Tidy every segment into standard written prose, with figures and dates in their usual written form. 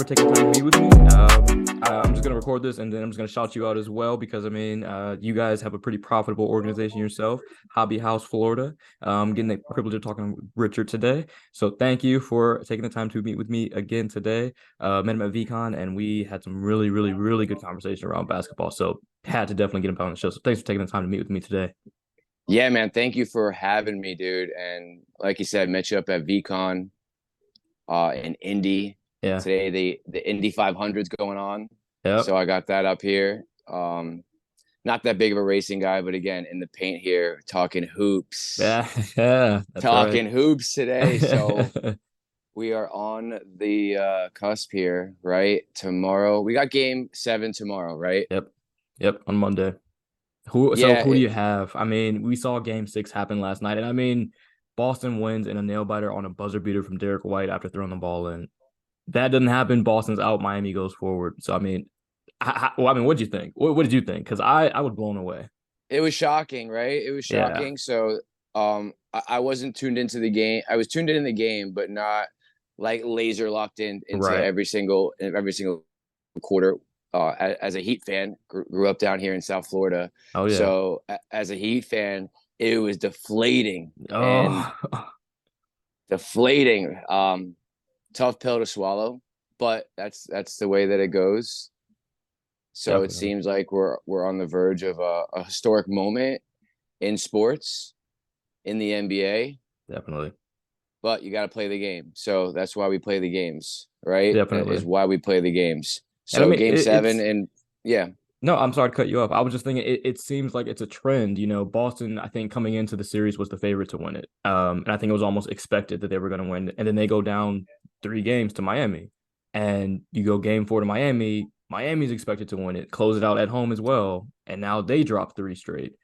for taking time to meet with me. I'm just gonna record this and then I'm just gonna shout you out as well because you guys have a pretty profitable organization yourself, Hobby House Florida. I'm getting the privilege of talking with Richard today. So thank you for taking the time to meet with me again today. Met him at VCon and we had some really, really, really good conversation around basketball. So had to definitely get him on the show. So thanks for taking the time to meet with me today. Yeah, man. Thank you for having me, dude. And like you said, met you up at VCon in Indy. Yeah. Today the Indy 500's going on. Yep. So I got that up here. Not that big of a racing guy, but again, in the paint here, talking hoops. Yeah. Yeah. That's right. Talking hoops today. So we are on the cusp here, right? Tomorrow. We got game 7 tomorrow, right? Yep. Yep. On Monday. Who so Yeah, who do you have? I mean, we saw game 6 happen last night, and I mean, Boston wins in a nail biter on a buzzer beater from Derek White after throwing the ball in. That doesn't happen. Boston's out. Miami goes forward. So I mean, what did you think? What did you think? Because I was blown away. it was shocking, right? It was Yeah. shocking. So I wasn't tuned into the game. I was tuned in the game, but not like laser locked into Right. every single quarter. As a Heat fan, grew up down here in South Florida. Oh yeah. So as a Heat fan, it was deflating and Oh, deflating. Tough pill to swallow, but that's the way that it goes. So it definitely, seems like we're on the verge of a historic moment in sports in the NBA, definitely, but you got to play the game. So that's why we play the games, right? That is definitely. why we play the games. And I So mean, game seven, it's and yeah, no, I'm sorry to cut you off. I was just thinking it seems like it's a trend. You know, Boston, I think coming into the series was the favorite to win it. And I think it was almost expected that they were going to win. And then they go down 3 games to Miami. And you go game 4 to Miami. Miami's expected to win it, close it out at home as well. And now they drop 3 straight.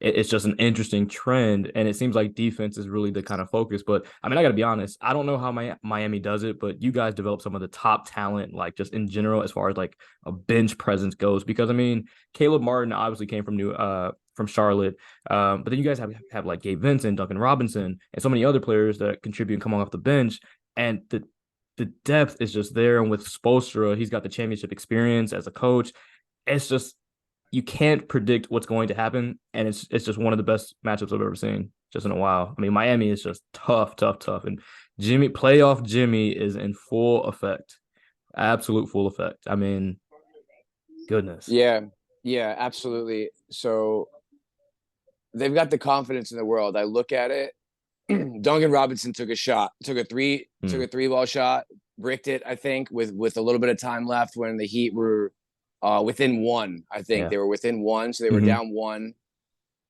It's just an interesting trend. And it seems like defense is really the kind of focus. But I mean, I got to be honest. I don't know how Miami does it, but you guys develop some of the top talent, like just in general, as far as like a bench presence goes. Because I mean, Caleb Martin obviously came from Charlotte, but then you guys have like Gabe Vincent, Duncan Robinson, and so many other players that contribute and come off the bench, and the depth is just there. And with Spoelstra, he's got the championship experience as a coach. It's just you can't predict what's going to happen, and it's just one of the best matchups I've ever seen just in a while. I mean, Miami is just tough, tough, tough, and playoff Jimmy is in full effect, absolute full effect. I mean, goodness. yeah, yeah, absolutely. So they've got the confidence in the world. I look at it. Duncan Robinson took a shot, took Hmm. a three ball shot, bricked it. I think with a little bit of time left when the Heat were within one. I think Yeah. they were within one, so they were Hmm. down one.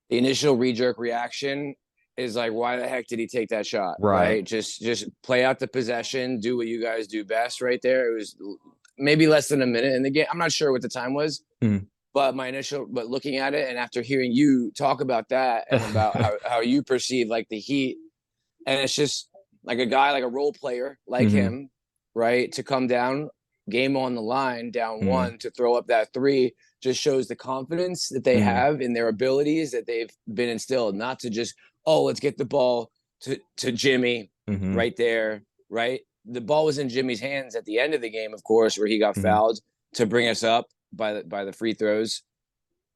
The initial re-jerk reaction is like, why the heck did he take that shot? Right. Right? Just play out the possession, do what you guys do best. Right there, it was maybe less than a minute in the game. I'm not sure what the time was, Hmm. but looking at it and after hearing you talk about that and about how you perceive like the Heat, and it's just like a guy, like a role player like Hmm. him, right? To come down, game on the line, down Hmm. one, to throw up that three just shows the confidence that they Hmm. have in their abilities that they've been instilled, not to just, oh, let's get the ball to Jimmy Hmm. right there, right? The ball was in Jimmy's hands at the end of the game, of course, where he got Hmm. fouled to bring us up by the free throws.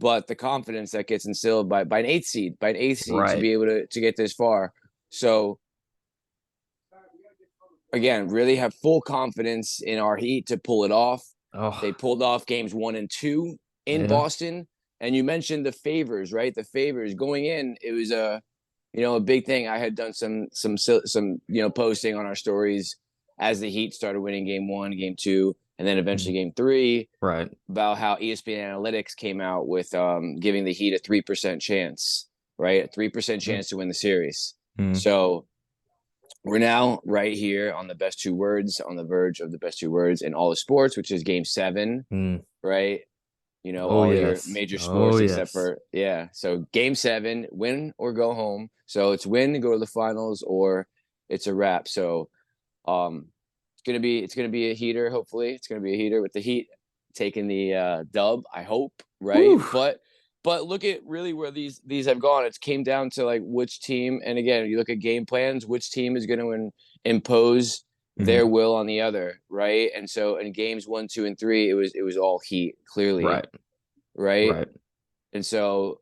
But the confidence that gets instilled by an eighth seed to Right. be able to get this far. So again, really have full confidence in our Heat to pull it off. They Oh, pulled off games 1 and 2 in yeah. Boston. And you mentioned the favors, right? The favors going in, it was a big thing. I had done some posting on our stories as the Heat started winning game 1, game 2, and then eventually Mhm. game 3 Right. about how ESPN Analytics came out with giving the Heat a 3% chance, right? A 3% Yeah. chance to win the series. Mm. So we're now right here on the best two words, on the verge of the best two words in all the sports, which is game 7, Mm. right? Oh All your yes. major Oh sports except yes. for, yeah. So game 7, win or go home. So it's win and go to the finals, or it's a wrap. So it's gonna be a heater, hopefully. It's gonna be a heater with the Heat taking the dub, I hope, right? Whew. But look at really where these have gone. It's came down to like which team, and again, you look at game plans, which team is going to impose their will on the other, right? And so in games 1, 2, and 3, it was all Heat, clearly, Right. right? Right. And so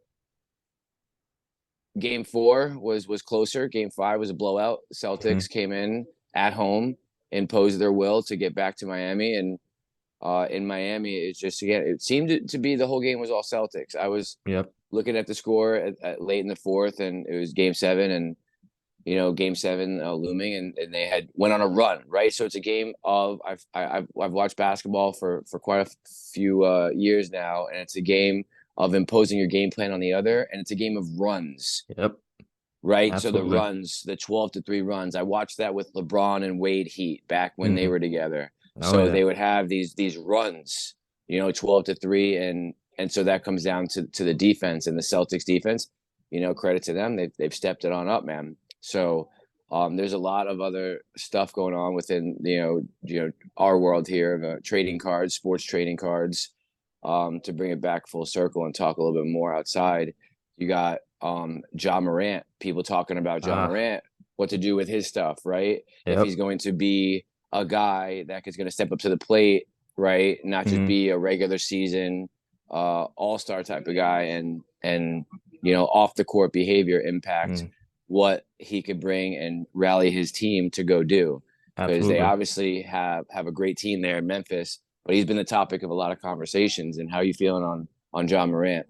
game 4 was closer. Game 5 was a blowout. Mhm. Celtics came in at home, imposed their will to get back to Miami, and in Miami, it's just, again, it seemed to be the whole game was all Celtics. I was Yep. looking at the score at late in the fourth, and it was game 7, and game 7 looming, and they had went on a run, right? So it's a game of I've watched basketball for quite a few years now, and it's a game of imposing your game plan on the other, and it's a game of runs, Yep. right? So the Absolutely. runs, the 12-3 runs. I watched that with LeBron and Wade Heat back when they Hmm. were together. Oh So yeah. they would have these runs, 12-3, and so that comes down to the defense and the Celtics defense. Credit to them, they've stepped it on up, man. So there's a lot of other stuff going on within our world here of trading cards, sports trading cards. To bring it back full circle and talk a little bit more outside, you got Ja Morant. People talking about Ja Ah. Morant, what to do with his stuff, right? If Yep. he's going to be a guy that is going to step up to the plate, right? Not just Hmm. be a regular season all-star type of guy, and off the court behavior impact Mm. what he could bring and rally his team to go do, because they Absolutely. obviously have a great team there in Memphis, but he's been the topic of a lot of conversations. And how are you feeling on Ja Morant?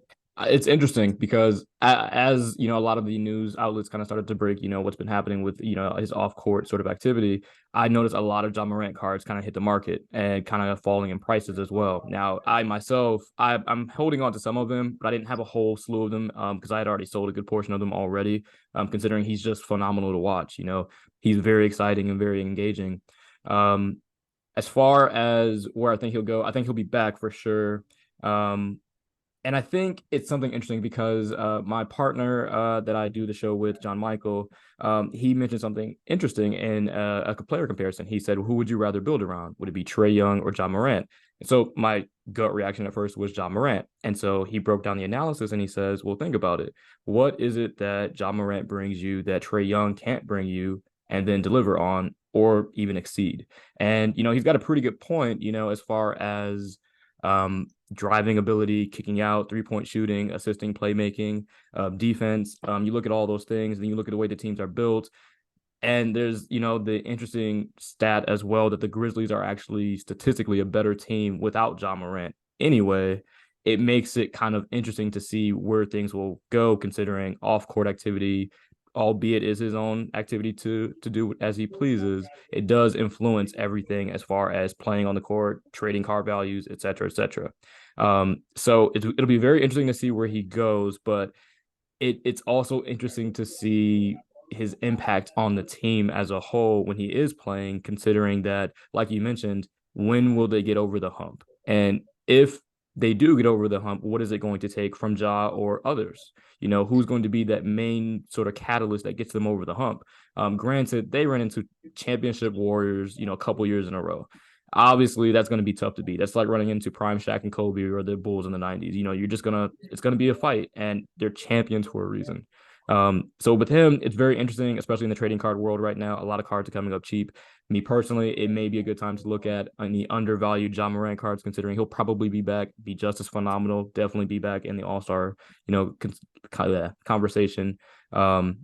It's interesting because as a lot of the news outlets kind of started to break, what's been happening with, his off court sort of activity. I noticed a lot of John Morant cards kind of hit the market and kind of falling in prices as well. Now, I myself, I'm holding on to some of them, but I didn't have a whole slew of them because I had already sold a good portion of them already. Considering he's just phenomenal to watch. He's very exciting and very engaging. Um, as far as where I think he'll go, I think he'll be back for sure. Um, and I think it's something interesting because my partner that I do the show with, John Michael, he mentioned something interesting in a player comparison. He said, "Who would you rather build around? Would it be Trey Young or John Morant?" And so my gut reaction at first was John Morant. And so he broke down the analysis and he says, "Well, think about it. What is it that John Morant brings you that Trey Young can't bring you, and then deliver on or even exceed?" And he's got a pretty good point. As far as driving ability, kicking out, 3-point shooting, assisting playmaking, defense. You look at all those things, and you look at the way the teams are built. And there's, the interesting stat as well that the Grizzlies are actually statistically a better team without Ja Morant. Anyway, it makes it kind of interesting to see where things will go considering off-court activity, albeit is his own activity to do as he pleases. It does influence everything as far as playing on the court, trading card values, et cetera, et cetera. So it'll be very interesting to see where he goes, but it's also interesting to see his impact on the team as a whole when he is playing, considering that, like you mentioned, when will they get over the hump? And if they do get over the hump, what is it going to take from Ja or others? Who's going to be that main sort of catalyst that gets them over the hump? Granted, they ran into championship warriors, a couple years in a row. Obviously, that's going to be tough to beat. That's like running into prime Shaq and Kobe or the Bulls in the 90s. It's going to be a fight, and they're champions for a reason. So with him, it's very interesting, especially in the trading card world right now. A lot of cards are coming up cheap. Me personally, it may be a good time to look at any undervalued John Morant cards, considering he'll probably be back, be just as phenomenal, definitely be back in the All Star, conversation. But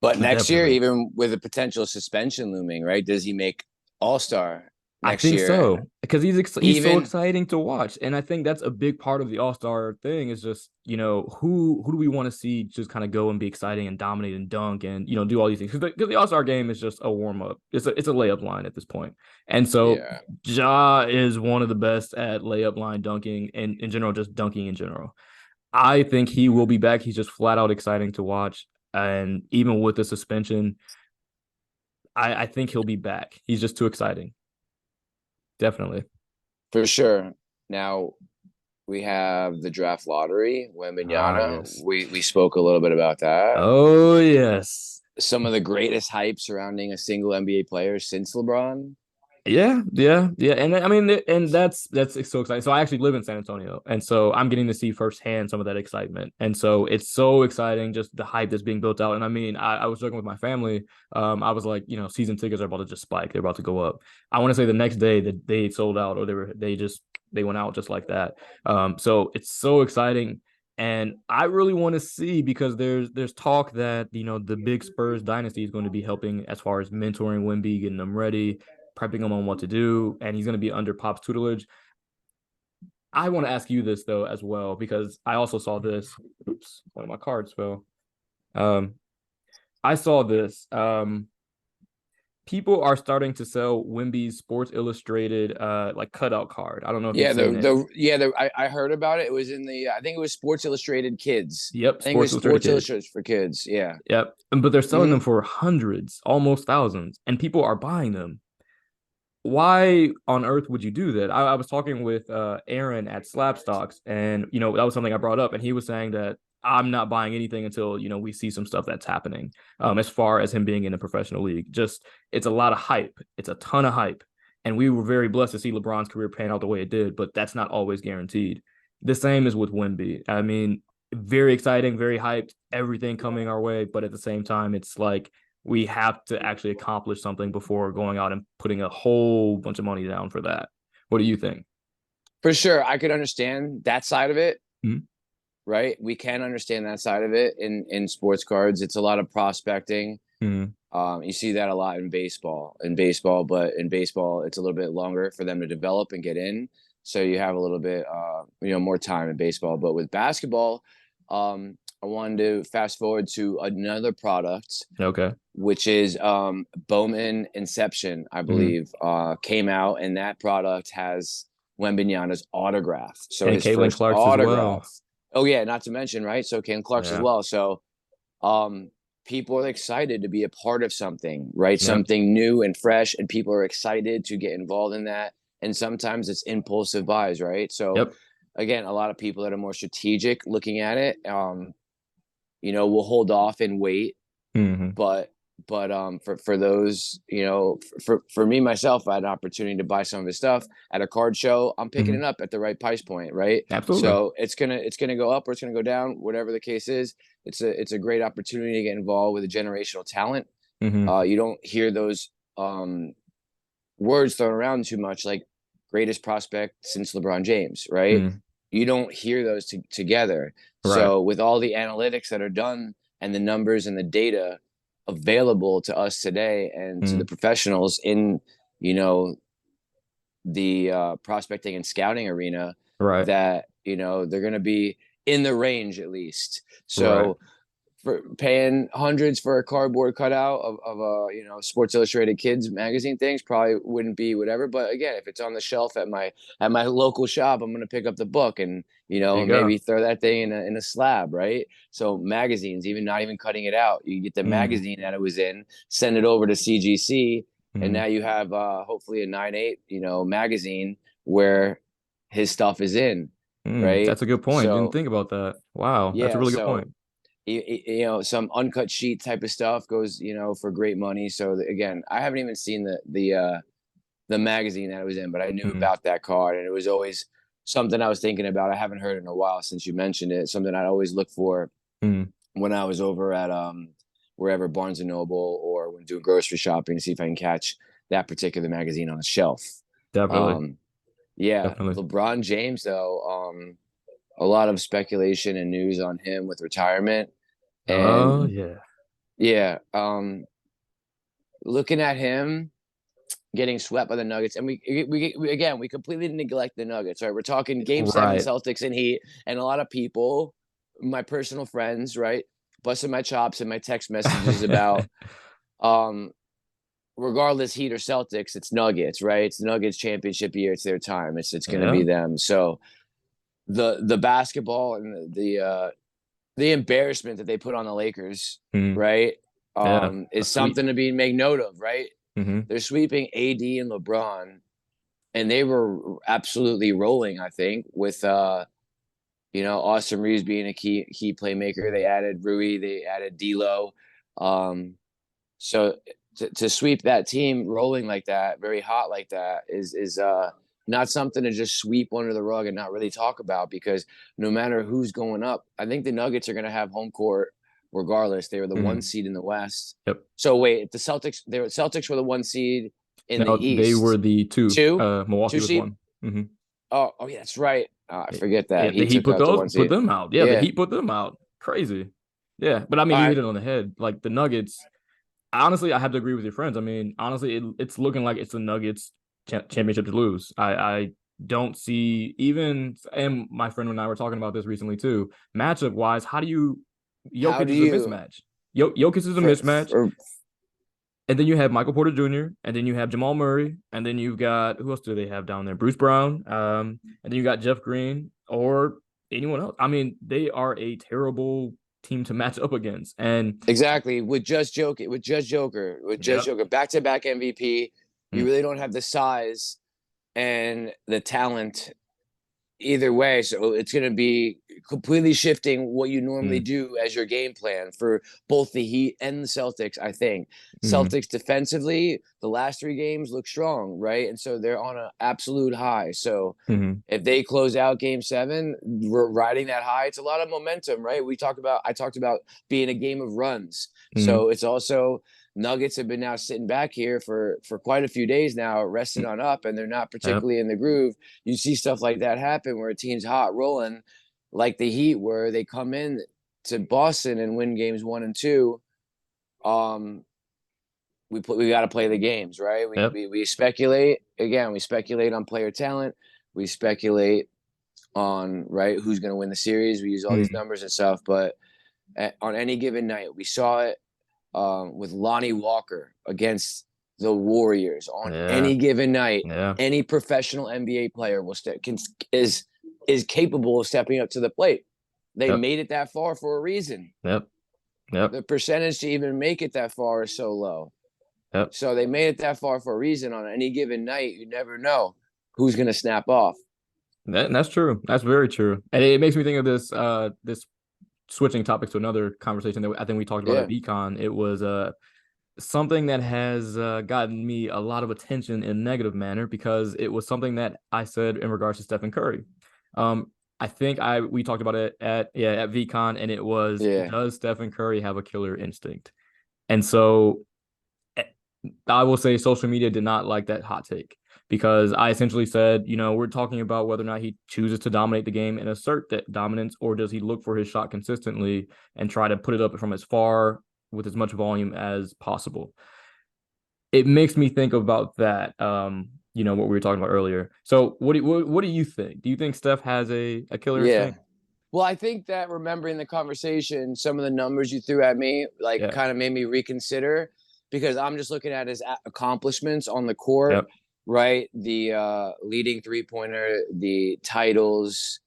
But next year, definitely, even with a potential suspension looming, right? Does he make All-Star I next think year? so because he's so Even exciting to watch, and I think that's a big part of the All Star thing is just who do we want to see just kind of go and be exciting and dominate and dunk and do all these things because the All Star game is just a warm up. It's a layup line at this point, and so yeah, Ja is one of the best at layup line dunking and in general just dunking in general. I think he will be back. He's just flat out exciting to watch, and even with the suspension, I think he'll be back. He's just too exciting. Definitely. for sure. Now we have the draft lottery, Ah, Wembanyama. yes. We spoke a little bit about that. Oh, yes. Some of the greatest hype surrounding a single NBA player since LeBron. Yeah. And I mean, and that's so exciting. So I actually live in San Antonio, and so I'm getting to see firsthand some of that excitement. And so it's so exciting, just the hype that's being built out. And I mean, I was joking with my family. I was like, season tickets are about to just spike. They're about to go up. I want to say the next day that they sold out, or they went out just like that. So it's so exciting. And I really want to see, because there's talk that the big Spurs dynasty is going to be helping as far as mentoring Wemby, getting them ready, prepping him on what to do, and he's going to be under Pop's tutelage. I want to ask you this though as well, because I also saw this. Oops, one of my cards fell. Um, I saw this. People are starting to sell Wimby's Sports Illustrated like cutout card. I don't know if you've Yeah, seen it. I heard about it. It was in the I think it was Sports Illustrated Kids. Yep, I think it Sports was Illustrated Sports Kids. Illustrated for kids. Yeah. Yep, but they're selling them Hmm. for hundreds, almost thousands, and people are buying them. Why on earth would you do that? I was talking with Aaron at Slabstocks, and that was something I brought up, and he was saying that I'm not buying anything until we see some stuff that's happening. As far as him being in a professional league, just it's a lot of hype. It's a ton of hype, and we were very blessed to see LeBron's career pan out the way it did, but that's not always guaranteed. The same is with Wemby. I mean, very exciting, very hyped, everything coming our way, but at the same time, it's like we have to actually accomplish something before going out and putting a whole bunch of money down for that. What do you think? For sure, I could understand that side of it, Mm-hmm. right? We can understand that side of it in sports cards. It's a lot of prospecting. Mm-hmm. You see that a lot in baseball. But in baseball, it's a little bit longer for them to develop and get in. So you have a little bit, more time in baseball. But with basketball, I wanted to fast forward to another product, Okay. which is Bowman Inception, I Mm-hmm. believe, came out, and that product has Wembanyama's autograph. So And his Caitlin first Clark's as autograph. well. Oh yeah, not to mention, right? So Ken Clark's as Yeah. well. So um, people are excited to be a part of something, right? Yep. Something new and fresh, and people are excited to get involved in that. And sometimes it's impulsive buys, right? So Yep. again, a lot of people that are more strategic looking at it, will hold off and wait. Mm-hmm. But for those, for me myself, I had an opportunity to buy some of his stuff at a card show. I'm picking Mm-hmm. it up at the right price point, right? Absolutely. So it's gonna go up or it's gonna go down, whatever the case is. It's a great opportunity to get involved with a generational talent. Mm-hmm. You don't hear those words thrown around too much, like greatest prospect since LeBron James, right? Mm-hmm. You don't hear those together. Right. So with all the analytics that are done and the numbers and the data available to us today and to Mm-hmm. the professionals in you know the prospecting and scouting arena, Right. that they're going to be in the range at least. Right. So for paying hundreds for a cardboard cutout of a Sports Illustrated kids magazine things probably wouldn't be whatever. But again, if it's on the shelf at my local shop, I'm gonna pick up the book and There you maybe go. throw that thing in a slab, right? So magazines, even not even cutting it out, you get the Mm-hmm. magazine that it was in, send it over to CGC, and Mm-hmm. now you have hopefully a 9/8 magazine where his stuff is in, right? That's a good point. Didn't So think about that. Wow, that's a yeah, really good so point. some uncut sheet type of stuff goes for great money. So again, I haven't even seen the magazine that it was in, but I knew Mm-hmm. about that card, and it was always something I was thinking about. I haven't heard it in a while since you mentioned it. Something I'd always look for Mm-hmm. when I was over at wherever, Barnes and Noble, or when doing grocery shopping, to see if I can catch that particular magazine on the shelf. Definitely. um yeah, Definitely. LeBron James though, a lot of speculation and news on him with retirement. Oh And yeah. yeah, looking at him getting swept by the Nuggets, and we again, we completely neglect the Nuggets. Right, we're talking Game Seven, Right. Celtics and Heat, and a lot of people, my personal friends, right, busting my chops in my text messages about, um, regardless Heat or Celtics, it's Nuggets, right? It's the Nuggets championship year. It's their time. It's going to Yeah. be them. So the basketball and the embarrassment that they put on the Lakers, Mm-hmm. right, Yeah. A is sweep. something to be make note of, right? Mm-hmm. They're sweeping AD and LeBron, and they were absolutely rolling. I think with Austin Reeves being a key playmaker. They added Rui, they added D'Lo, so to sweep that team rolling like that, very hot like that, is not something to just sweep under the rug and not really talk about, because no matter who's going up, I think the Nuggets are going to have home court regardless. They were the one Mhm. seed in the West. Yep. So wait, if the Celtics were the one seed in the No, they were East, the two. two Milwaukee two was seed. one. Hmm. Oh yeah, that's right. I forget Yeah, that the he Heat took out the one put seed. them out. Yeah, the Yeah. Heat put them out. Crazy. Yeah, but I mean, All you right. hit it on the head. Like the Nuggets. Honestly, I have to agree with your friends. I mean, honestly, it's looking like it's the Nuggets championship to lose. I don't see even, and my friend and I were talking about this recently too. Matchup wise, how do you? How Jokic do is a you mismatch. Jokic is a mismatch, for and then you have Michael Porter Jr. and then you have Jamal Murray, and then you've got who else do they have down there? Bruce Brown, and then you got Jeff Green or anyone else. I mean, they are a terrible team to match up against, and exactly with just yep. Joker, back to back MVP. You Mm, really don't have the size and the talent either way. So it's going to be completely shifting what you normally mm, do as your game plan for both the Heat and the Celtics. I think mm, Celtics defensively, the last three games look strong, right? And so they're on an absolute high. So mm, if they close out game seven, we're riding that high. It's a lot of momentum, right? I talked about being a game of runs. mm, So it's also Nuggets have been now sitting back here for quite a few days now, rested mm. on up, and they're not Yep. particularly in the groove. You see stuff like that happen where a team's hot rolling, like the Heat, where they come in to Boston and win games one and two. Um, we got to play the games, right? Yep. We speculate again. We speculate on player talent. We speculate on right who's going to win the series. We use all these Mm. numbers and stuff, but on any given night, we saw it with Lonnie Walker against the Warriors. On Yeah. any given night, Yeah. any professional NBA player is capable of stepping up to the plate. They Yep. made it that far for a reason. Yep. Yep. The percentage to even make it that far is so low. Yep. So they made it that far for a reason. On any given night, you never know who's going to snap off. That's true. That's very true. And it makes me think of this switching topics to another conversation that I think we talked about at Yeah. VCon. It was something that has gotten me a lot of attention in a negative manner because it was something that I said in regards to Stephen Curry. Um, I think I we talked about it at VCon, and it was, Yeah. does Stephen Curry have a killer instinct? And so I will say social media did not like that hot take because I essentially said, we're talking about whether or not he chooses to dominate the game and assert that dominance, or does he look for his shot consistently and try to put it up from as far with as much volume as possible. It makes me think about that. What we were talking about earlier. So, what do you think? Do you think Steph has a killer Yeah. instinct? Well, I think that remembering the conversation, some of the numbers you threw at me, like Yeah. kind of made me reconsider, because I'm just looking at his accomplishments on the court, Yep. right? The leading three pointer, the titles,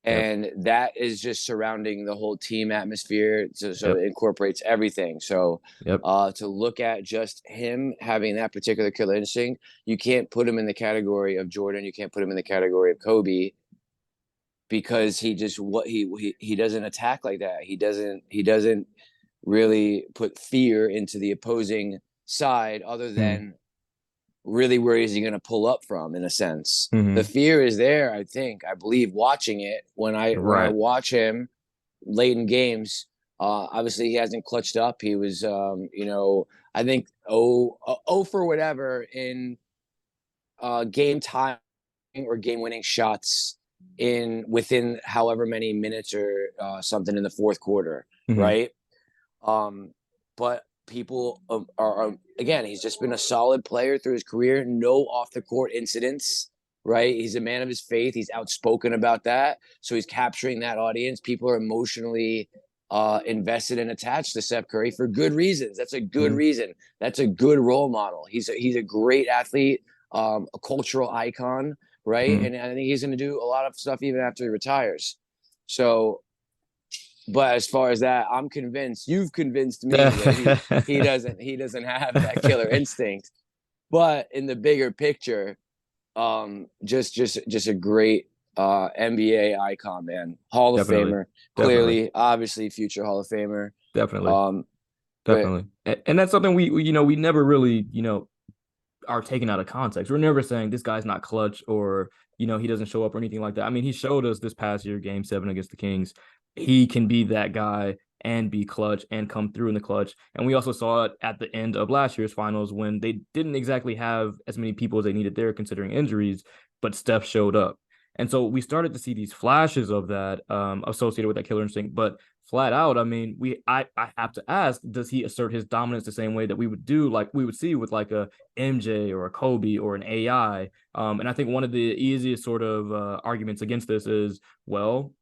Yep. and that is just surrounding the whole team atmosphere. So Yep. it incorporates everything. So Yep. to look at just him having that particular killer instinct, you can't put him in the category of Jordan. You can't put him in the category of Kobe, because he just he doesn't attack like that. He doesn't really put fear into the opposing side, other Mm. than really where is he going to pull up from, in a sense. The Mm-hmm. fear is there, I believe, watching it when I Right. watch him late in games. Obviously he hasn't clutched up. He was I think for whatever in game time or game winning shots in within however many minutes or something in the fourth quarter, Mm-hmm. right? But people are again, he's just been a solid player through his career. No off the court incidents, right? He's a man of his faith. He's outspoken about that, so he's capturing that audience. People are emotionally invested and attached to Steph Curry for good reasons. That's a good Mm-hmm. reason. That's a good role model. He's a great athlete, a cultural icon, right? Mm-hmm. And I think he's going to do a lot of stuff even after he retires. So, but as far as that, I'm convinced. You've convinced me that he doesn't have that killer instinct. But in the bigger picture, just a great NBA icon, man. Hall of Definitely. Famer, Definitely. clearly, obviously, future Hall of Famer. Definitely. Um, But Definitely. And that's something we never really, are taken out of context. We're never saying this guy's not clutch or, he doesn't show up or anything like that. I mean, he showed us this past year, game 7 against the Kings. He can be that guy and be clutch and come through in the clutch. And we also saw it at the end of last year's finals when they didn't exactly have as many people as they needed there, considering injuries, but Steph showed up. And so we started to see these flashes of that associated with that killer instinct. But flat out, I mean, I have to ask, does he assert his dominance the same way that we would do, like we would see with like a MJ or a Kobe or an AI? And I think one of the easiest sort of arguments against this is, well,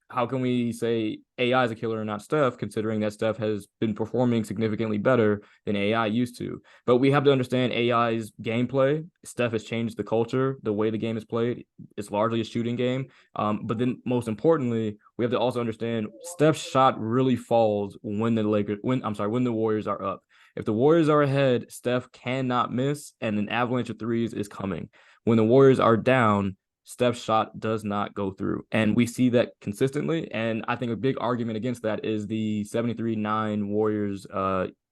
how can we say AI is a killer and not Steph, considering that Steph has been performing significantly better than AI used to? But we have to understand AI's gameplay. Steph has changed the culture, the way the game is played. It's largely a shooting game. But then most importantly, we have to also understand Steph's shot really falls when when the Warriors are up. If the Warriors are ahead, Steph cannot miss, and an avalanche of threes is coming. When the Warriors are down, Steph's shot does not go through. And we see that consistently. And I think a big argument against that is the 73-9 Warriors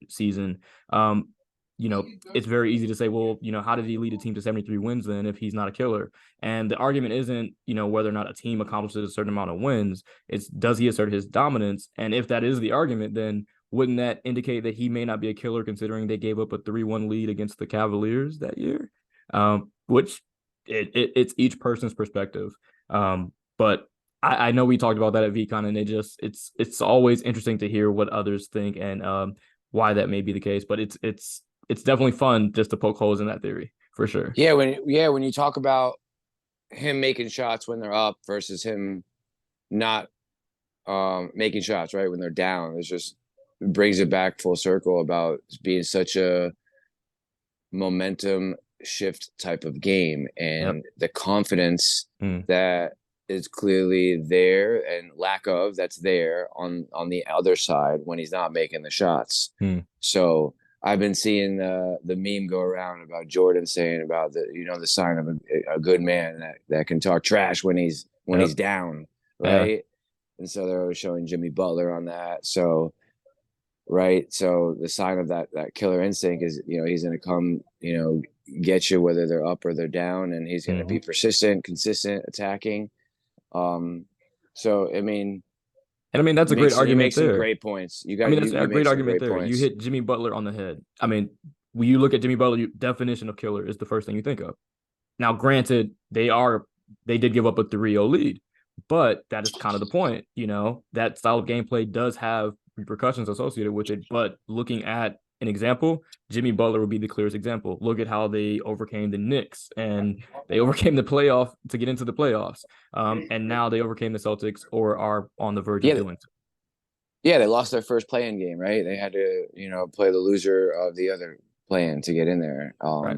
season. It's very easy to say, well, how did he lead a team to 73 wins then if he's not a killer? And the argument isn't, whether or not a team accomplishes a certain amount of wins. It's does he assert his dominance? And if that is the argument, then wouldn't that indicate that he may not be a killer considering they gave up a 3-1 lead against the Cavaliers that year? Which it's each person's perspective. But I know we talked about that at VCon, and it's always interesting to hear what others think and why that may be the case. But it's definitely fun just to poke holes in that theory for sure. when you talk about him making shots when they're up versus him not making shots right when they're down, it brings it back full circle about being such a momentum shift type of game, Yep. and the confidence that is clearly there and lack of that's there on the other side when he's not making the shots. So I've been seeing the meme go around about Jordan saying about the sign of a good man that can talk trash when he's down, Yeah. right? And so they're always showing Jimmy Butler on that. So right, so the sign of that killer instinct is he's going to come get you whether they're up or they're down, and he's going to be persistent, consistent, attacking. So I mean, And I mean, that's a great you argument make some there. great points. I mean, that's a You make great some argument great there. You points. hit Jimmy Butler on the head. I mean, when you look at Jimmy Butler, definition of killer is the first thing you think of. Now, granted, they did give up a 3-0 lead, but that is kind of the point. That style of gameplay does have repercussions associated with it. But looking at an example, Jimmy Butler would be the clearest example. Look at how they overcame the Knicks and they overcame the playoff to get into the playoffs. And now they overcame the Celtics or are on the verge of Yeah, doing so. yeah, they lost their first play-in game, right? They had to play the loser of the other play-in to get in there. Right.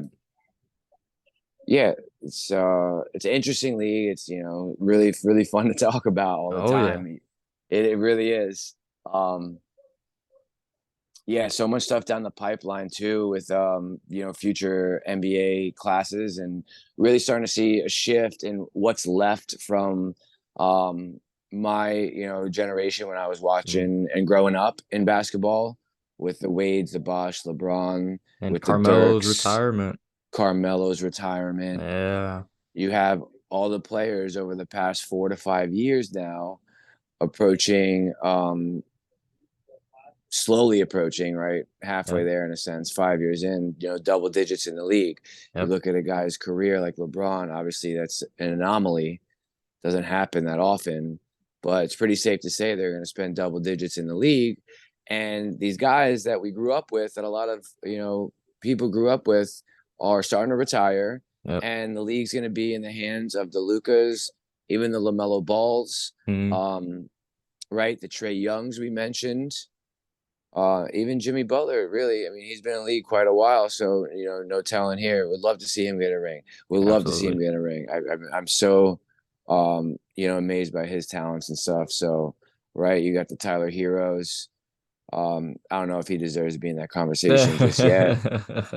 Yeah, it's an interesting league. It's really really fun to talk about all the Oh, yeah. time. It really is. Yeah, so much stuff down the pipeline too with future NBA classes, and really starting to see a shift in what's left from my generation when I was watching and growing up in basketball with the Wades, the Bosh, LeBron, And with the Carmelo's Dirks, retirement. Carmelo's retirement. Yeah. You have all the players over the past 4 to 5 years now approaching slowly approaching, right? Halfway Yep. there in a sense, 5 years in, double digits in the league. You Yep. look at a guy's career like LeBron, obviously that's an anomaly. Doesn't happen that often, but it's pretty safe to say they're going to spend double digits in the league. And these guys that we grew up with, that a lot of, people grew up with, are starting to retire. Yep. And the league's going to be in the hands of the Lucas, even the LaMelo Balls, right? The Trey Youngs we mentioned. Even Jimmy Butler, really. I mean, he's been in the league quite a while, so no talent here. Would love to see him get a ring. Would love to see him Absolutely. get a ring. I'm so amazed by his talents and stuff. So, right, you got the Tyler Heroes. I don't know if he deserves to be in that conversation just yet,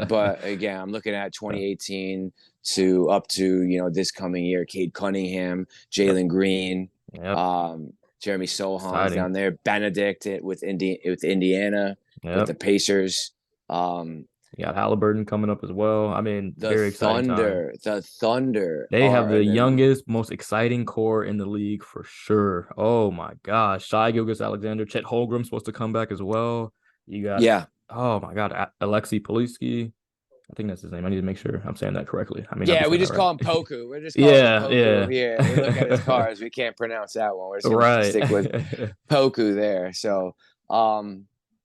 but again, I'm looking at 2018 to up to this coming year. Cade Cunningham, Yep. Jalen Green. Yep. Jeremy Sohan's Exciting. down there. Benedict with Indiana. with the Yep. Pacers. Um, You got Halliburton coming up as well. I mean, very exciting time. The Thunder They have are the in the youngest, most exciting core in the league for sure. Oh my gosh. Shai Gilgeous-Alexander, Chet Holmgren's supposed to come back as well. You got, yeah. oh my God, Alexei Polisky. I think that's his name. I need to make sure I'm saying that correctly. I may not be Yeah, we saying that just right. call him Poku. We're just calling him Yeah, Poku yeah. here. We look at his cards. We can't pronounce that one. We're just gonna Right. stick with Poku there. So,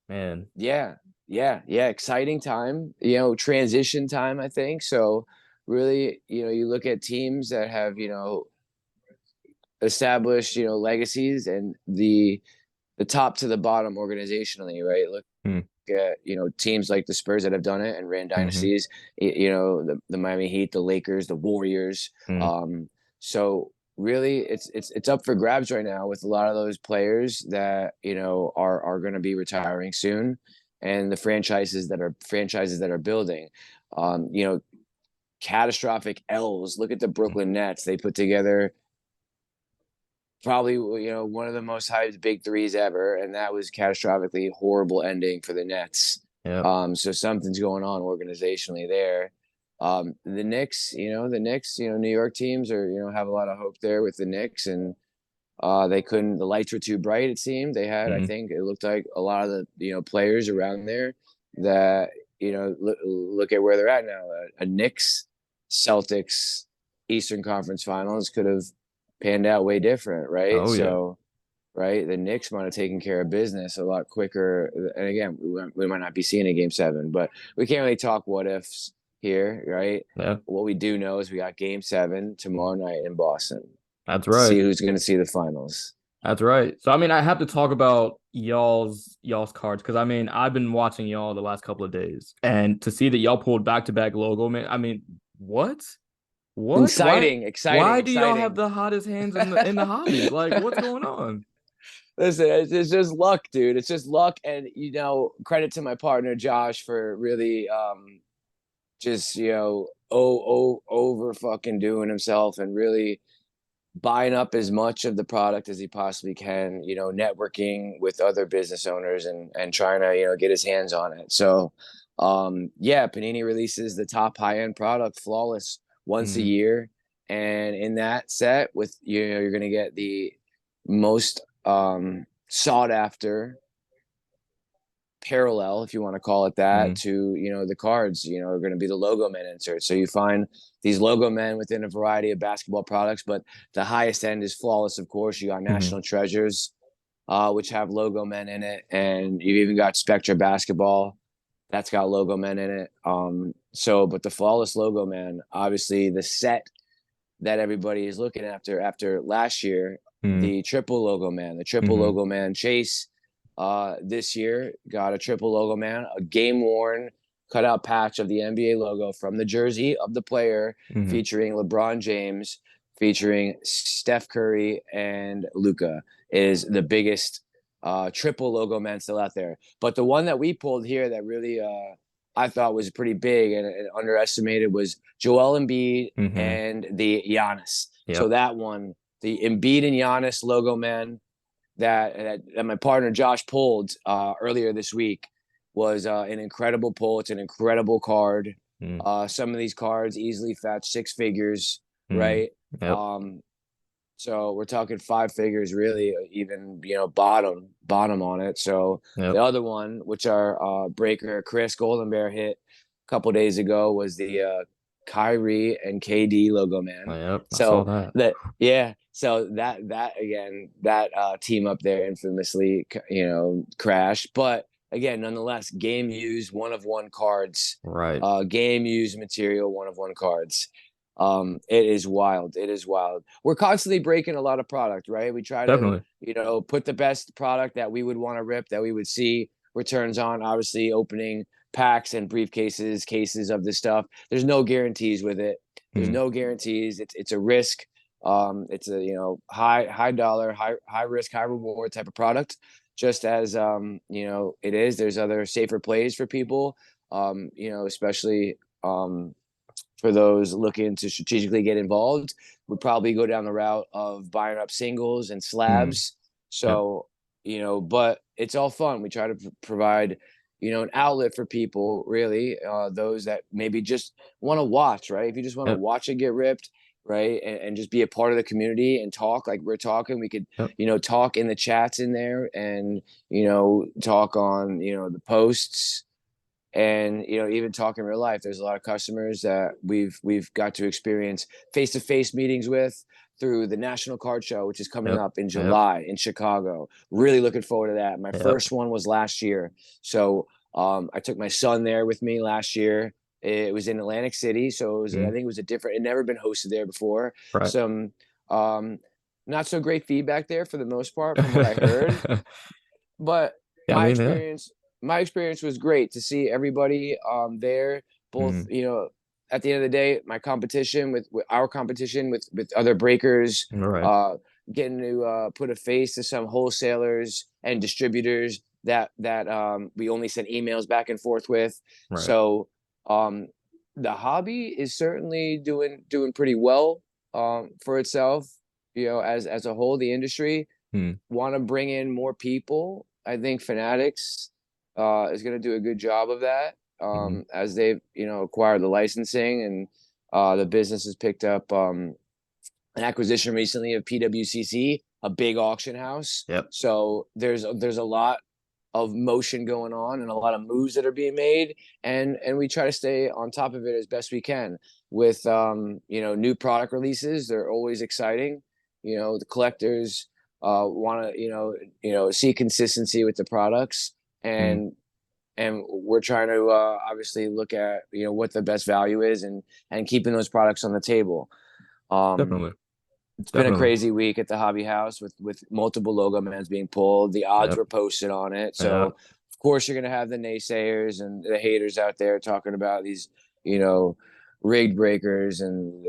Man. yeah, yeah. Exciting time. Transition time. I think so. Really, you look at teams that have established legacies and the top to the bottom organizationally, right? Look Hmm. at teams like the Spurs that have done it and ran Mm-hmm. dynasties. The Miami Heat, the Lakers, the Warriors. Mm. So really, it's up for grabs right now with a lot of those players that are going to be retiring soon, and the franchises that are building. Um, you know, Catastrophic L's. Look at the Brooklyn Nets. They put together probably one of the most hyped big threes ever, and that was catastrophically horrible ending for the Nets. Yep. So something's going on organizationally there. New York teams are have a lot of hope there with the Knicks, and they couldn't. The lights were too bright. It seemed they had. I Mm-hmm. think it looked like a lot of the players around there that look at where they're at now. A Knicks Celtics Eastern Conference Finals could have panned out way different, right? Oh yeah. So, right, the Knicks might have taken care of business a lot quicker. And again, we might not be seeing a Game 7, but we can't really talk what ifs here, right? Yeah. What we do know is we got Game 7 tomorrow night in Boston. That's See right. who's going to see the finals. That's right. So I mean, I have to talk about y'all's cards because I mean, I've been watching y'all the last couple of days, and to see that y'all pulled back to back logo, man. I mean, what? What? Why? Exciting, exciting, Why do y'all have exciting. the hottest hands in the hobby? Like, what's going on? Listen, it's just luck, dude. It's just luck, and credit to my partner Josh for really just over fucking doing himself and really buying up as much of the product as he possibly can, networking with other business owners and trying to, get his hands on it. So, yeah, Panini releases the top high end product, Flawless, once a Mm, year. And in that set, with, you're going to get the most sought after parallel, if you want to call it that, mm, to the cards are going to be the logo men inserts. So you find these logo men within a variety of basketball products, but the highest end is Flawless. Of course, you got mm, National Treasures, which have logo men in it, and you've even got Spectra Basketball that's got logo men in it. But the Flawless logo man, obviously the set that everybody is looking after last year, mm, the triple mm, logo man Chase. This year got a triple logo man, a game worn cutout patch of the NBA logo from the jersey of the player, mm. featuring LeBron James, featuring Steph Curry and Luca, is the biggest triple logo man still out there. But the one that we pulled here that really I thought was pretty big and underestimated was Joel Embiid Mm-hmm. and the Giannis. So Yep. that one, the Embiid and Giannis logo man that my partner Josh pulled earlier this week was an incredible pull. It's an incredible card. Mm, Some of these cards easily fetch six figures, mm. right? Yep. Um, so we're talking five figures, really, even bottom on it. So the Yep. other one, which our breaker Chris Golden Bear hit a couple days ago, was the Kyrie and KD logo, man. Yep. I saw So that. that again, that team up there infamously, crashed. But again, nonetheless, game used one of one cards, Right. game used material one of one cards. It is wild. It is wild. We're constantly breaking a lot of product, right? We try to, Definitely. put the best product that we would want to rip, that we would see returns on. Obviously, opening packs and briefcases, cases of this stuff. There's no guarantees with it. There's Mm, no guarantees. It's a risk. It's a high dollar, high risk, high reward type of product. Just as it is. There's other safer plays for people. Especially for those looking to strategically get involved, would probably go down the route of buying up singles and mm. slabs. Yep. So, but it's all fun. We try to provide, an outlet for people, really, those that maybe just want to watch, right? If you just want to Yep. watch it get ripped, right, and just be a part of the community and talk like we're talking, we could, Yep. talk in the chats in there, and talk on the posts, and even talk in real life. There's a lot of customers that we've got to experience face-to-face meetings with through the National Card Show, which is coming Yep. up in Yep. July in Chicago. Really looking forward to that. My Yep. first one was last year, so I took my son there with me last year. It was in Atlantic City, so I Mm. think it was a different. It never been hosted there before. Right. Some not so great feedback there for the most part, from what I heard, but Yeah, I my mean, yeah. experience my experience was great to see everybody there, both, Mm. at the end of the day, my competition with our competition with other breakers, All right. uh getting to put a face to some wholesalers and distributors that we only sent emails back and forth with. Right. So um the hobby is certainly doing pretty well for itself, as a whole. The industry Mm. want to bring in more people. I think Fanatics is going to do a good job of that, Mm. as they've acquired the licensing, and the business has picked up an acquisition recently of PWCC, a big auction house. Yep. So there's a lot of motion going on and a lot of moves that are being made, and we try to stay on top of it as best we can with new product releases. They're always exciting. The collectors want to see consistency with the products, Mm. and we're trying to obviously look at what the best value is, and keeping those products on the table. um Definitely. it's been a Definitely. crazy week at the hobby house with multiple logo mans being pulled. The odds Yep. were posted on it, so Yeah. of course you're going to have the naysayers and the haters out there talking about these you know rigged breakers and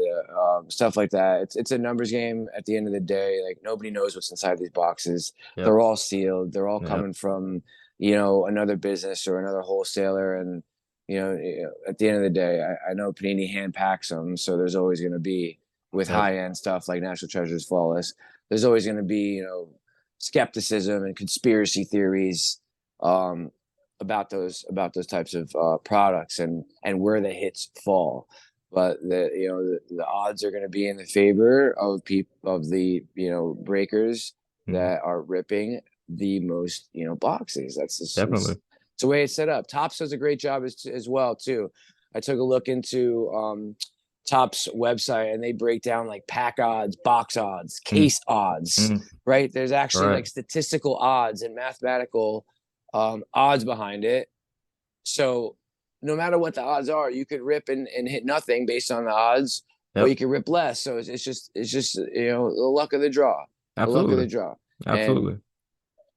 stuff like that. It's a numbers game at the end of the day. Like, nobody knows what's inside these boxes. Yep. They're all sealed. They're all Yep. coming from another business or another wholesaler, and at the end of the day, I know Panini hand packs them, so there's always going to be, with Yep. high end stuff like National Treasures Flawless, there's always going to be skepticism and conspiracy theories um, about those types of products, and where the hits fall. But the odds are going to be in the favor of the breakers Mm. that are ripping the most boxes. That's just Definitely. it's the way it's set up. Topps does a great job as well too. I took a look into Topps website, and they break down like pack odds, box odds, Mm. case odds, Mm. right? There's actually Right. like statistical odds and mathematical odds behind it. So no matter what the odds are, you could rip and hit nothing based on the odds, or you Yep. could rip less. So it's just the luck of the draw, the luck of the Absolutely. draw. And Absolutely.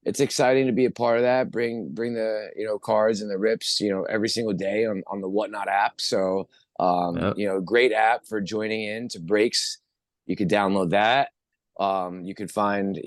it's exciting to be a part of that. Bring the cards and the rips every single day on the Whatnot app. So Yep. great app for joining in to breaks. You could download that. You could find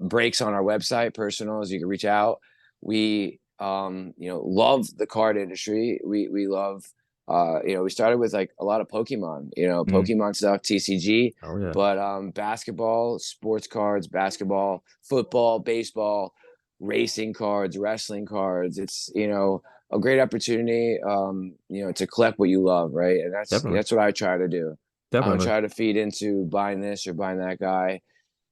breaks on our website, personals. You can reach out. We love the card industry. We love we started with like a lot of Pokemon, Mm. Pokemon stuff, TCG, Oh yeah. but basketball, sports cards, basketball, football, baseball, racing cards, wrestling cards. It's a great opportunity to collect what you love, right? And that's Definitely. that's what I try to do. I don't Definitely. try to feed into buying this or buying that guy.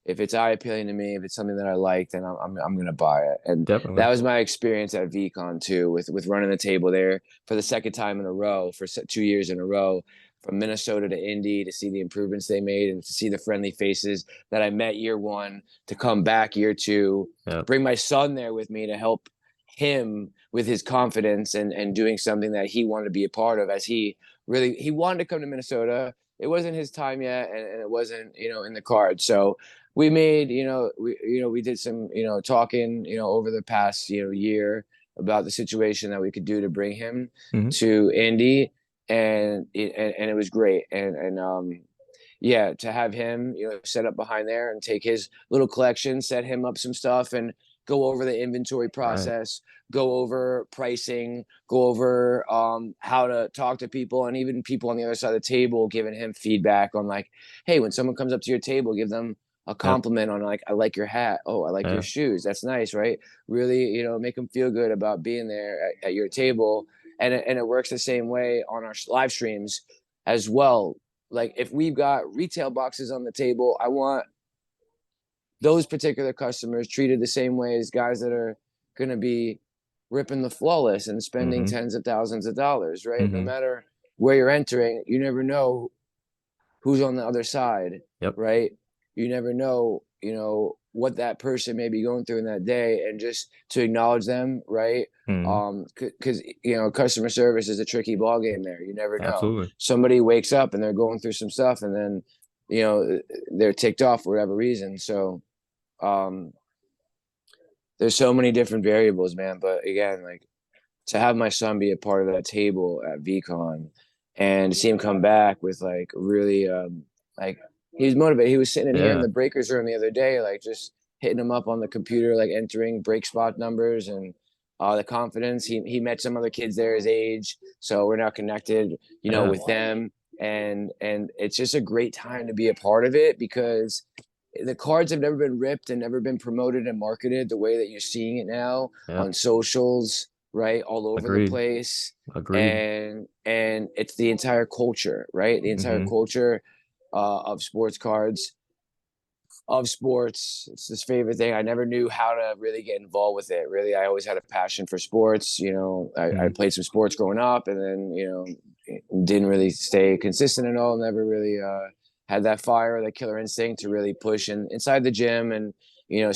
If it's eye appealing to me, if it's something that I like, then I'm gonna buy it. And Definitely. that was my experience at VCon too, with running the table there for the second time in a row, for 2 years in a row, from Minnesota to Indy, to see the improvements they made and to see the friendly faces that I met year one, to come back year two, Yep. bring my son there with me to help him with his confidence and doing something that he wanted to be a part of, as he wanted to come to Minnesota. It wasn't his time yet, and it wasn't in the cards. So we made we did some talking over the past year about the situation that we could do to bring him Hmm. to Indy, and it was great. And yeah, to have him set up behind there and take his little collection, set him up some stuff, and go over the inventory Right. process, go over pricing, go over how to talk to people, and even people on the other side of the table giving him feedback on, like, hey, when someone comes up to your table, give them a Yep. compliment on like, I like your hat. Oh, I like your Yeah. shoes. That's nice, right? Really, make them feel good about being there at your table. And it works the same way on our live streams as well. Like if we've got retail boxes on the table, I want those particular customers treated the same way as guys that are going to be ripping the flawless and spending Mm-hmm. tens of thousands of dollars, right? No Mm-hmm. matter where you're entering, you never know who's on the other side, Yep. right? You never know, what that person may be going through in that day, and just to acknowledge them, right? Mm-hmm. Because customer service is a tricky ball game there. You never know. Absolutely. Somebody wakes up and they're going through some stuff, and then they're ticked off for whatever reason. So um, there's so many different variables, man. But again, like to have my son be a part of that table at VCon and to see him come back with like really like he was motivated. He was sitting in here in Yeah. the breakers room the other day, like just hitting him up on the computer, like entering break spot numbers and the confidence. He met some other kids there his age, so we're now connected, Yeah. with them, and it's just a great time to be a part of it because the cards have never been ripped and never been promoted and marketed the way that you're seeing it now Yeah. on socials, right, all over the Agreed. place. Agreed. And it's the entire culture, right, the entire Mm-hmm. culture of sports cards, of sports. It's this favorite thing. I never knew how to really get involved with it. Really, I always had a passion for sports. I Mm-hmm. played some sports growing up, and then didn't really stay consistent at all. Never really had that fire, that killer instinct to really push inside the gym and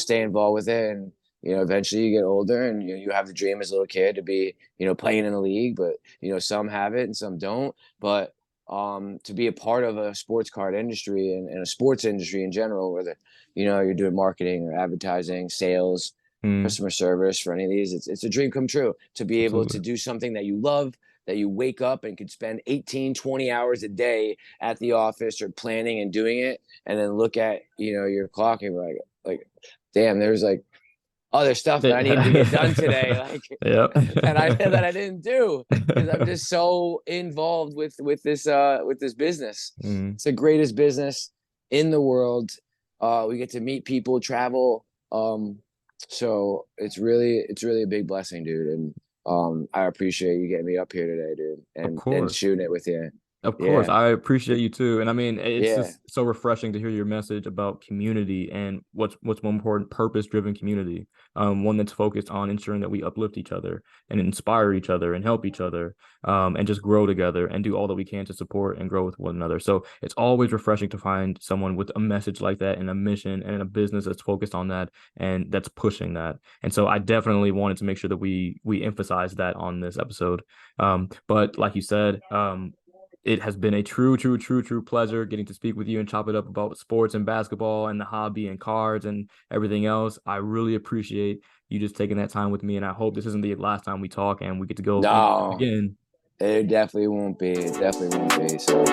stay involved with it. And eventually you get older and you have the dream as a little kid to be playing in a league, but some have it and some don't. But to be a part of a sports card industry and a sports industry in general, whether you're doing marketing or advertising, sales, Mm-hmm. customer service for any of these, it's a dream come true to be able to Absolutely. do something that you love, that you wake up and could spend 18-20 hours a day at the office or planning and doing it, and then look at your clock and be like damn, there's like other stuff that I needed to get done today, like Yep. that I didn't do because I'm just so involved with this business. Mm-hmm. It's the greatest business in the world. We get to meet people, travel. So it's really a big blessing, dude. And I appreciate you getting me up here today, dude, Of and course. shooting it with you. Of course, Yeah, I appreciate you too. And I mean, it's yeah. just so refreshing to hear your message about community and what's more important, purpose-driven community. One that's focused on ensuring that we uplift each other and inspire each other and help each other, and just grow together and do all that we can to support and grow with one another. So it's always refreshing to find someone with a message like that and a mission and a business that's focused on that and that's pushing that. And so I definitely wanted to make sure that we emphasize that on this episode. But like you said, it has been a true pleasure getting to speak with you and chop it up about sports and basketball and the hobby and cards and everything else. I really appreciate you just taking that time with me, and I hope this isn't the last time we talk and we get to go in depth No, again. it definitely won't be. It definitely won't be. So